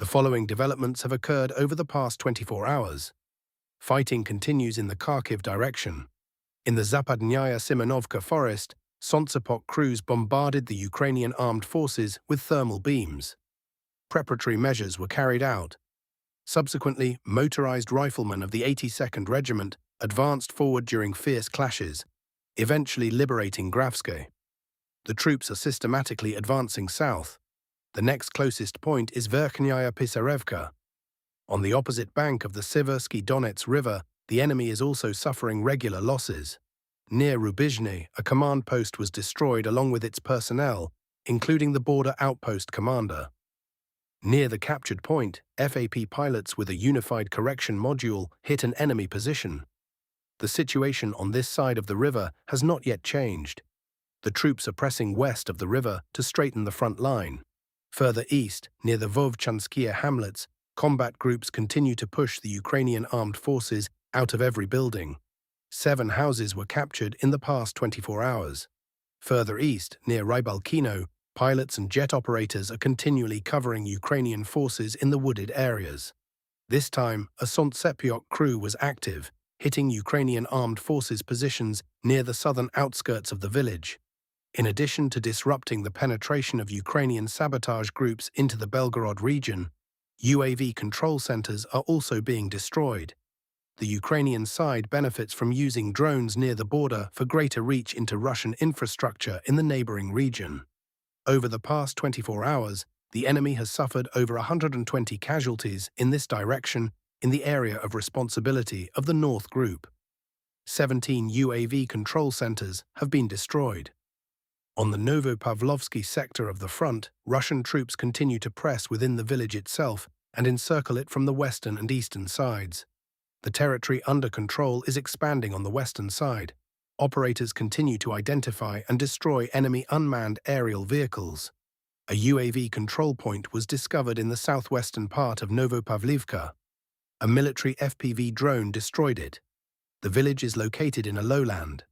following developments have occurred over the past 24 hours. Fighting continues in the Kharkiv direction. In the Zapadnyaya Simenovka forest, Sontsepok crews bombarded the Ukrainian armed forces with thermal beams. Preparatory measures were carried out. Subsequently, motorized riflemen of the 82nd Regiment advanced forward during fierce clashes, eventually liberating Grafske. The troops are systematically advancing south. The next closest point is Verkhnyaya Pisarevka. On the opposite bank of the Siversky Donets River, the enemy is also suffering regular losses. Near Rubizhny, a command post was destroyed along with its personnel, including the border outpost commander. Near the captured point, FAP pilots with a unified correction module hit an enemy position. The situation on this side of the river has not yet changed. The troops are pressing west of the river to straighten the front line. Further east, near the Vovchanskia hamlets, combat groups continue to push the Ukrainian armed forces out of every building. 7 houses were captured in the past 24 hours. Further east, near Rybalkino, pilots and jet operators are continually covering Ukrainian forces in the wooded areas. This time, a Sontsepok crew was active, hitting Ukrainian armed forces positions near the southern outskirts of the village. In addition to disrupting the penetration of Ukrainian sabotage groups into the Belgorod region, UAV control centers are also being destroyed. The Ukrainian side benefits from using drones near the border for greater reach into Russian infrastructure in the neighboring region. Over the past 24 hours, the enemy has suffered over 120 casualties in this direction in the area of responsibility of the North Group. 17 UAV control centers have been destroyed. On the Novopavlovsky sector of the front, Russian troops continue to press within the village itself and encircle it from the western and eastern sides. The territory under control is expanding on the western side. Operators continue to identify and destroy enemy unmanned aerial vehicles. A UAV control point was discovered in the southwestern part of Novopavlivka. A military FPV drone destroyed it. The village is located in a lowland.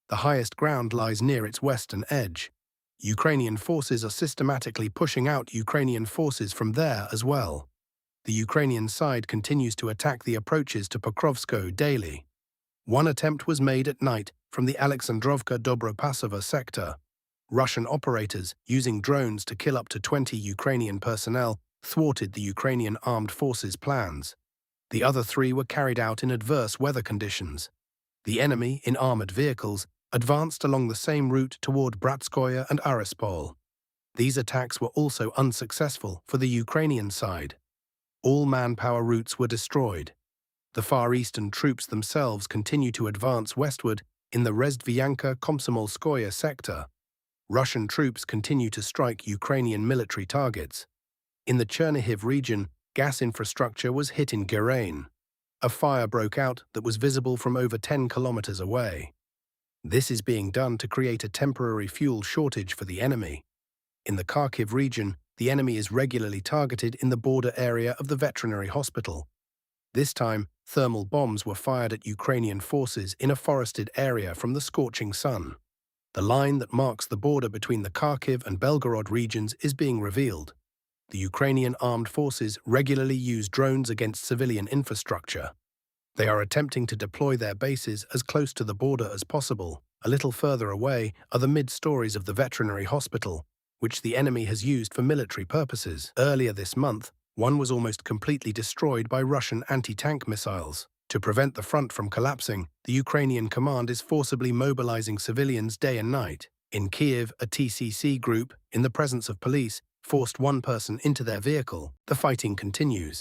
The highest ground lies near its western edge. Ukrainian forces are systematically pushing out Ukrainian forces from there as well. The Ukrainian side continues to attack the approaches to Pokrovsk daily. One attempt was made at night from the Alexandrovka-Dobropasova sector. Russian operators, using drones to kill up to 20 Ukrainian personnel, thwarted the Ukrainian armed forces' plans. The other 3 were carried out in adverse weather conditions. The enemy, in armored vehicles, advanced along the same route toward Bratskoye and Arispol. These attacks were also unsuccessful for the Ukrainian side. All manpower routes were destroyed. The Far Eastern troops themselves continue to advance westward in the Rezdvianka-Komsomolskoye sector. Russian troops continue to strike Ukrainian military targets. In the Chernihiv region, gas infrastructure was hit in Gerain. A fire broke out that was visible from over 10 kilometers away. This is being done to create a temporary fuel shortage for the enemy. In the Kharkiv region, the enemy is regularly targeted in the border area of the veterinary hospital. This time, thermal bombs were fired at Ukrainian forces in a forested area from the scorching sun. The line that marks the border between the Kharkiv and Belgorod regions is being revealed. The Ukrainian armed forces regularly use drones against civilian infrastructure. They are attempting to deploy their bases as close to the border as possible. A little further away are the mid-stories of the veterinary hospital, which the enemy has used for military purposes. Earlier this month, one was almost completely destroyed by Russian anti-tank missiles. To prevent the front from collapsing, the Ukrainian command is forcibly mobilizing civilians day and night. In Kiev, a TCC group, in the presence of police, forced one person into their vehicle. The fighting continues.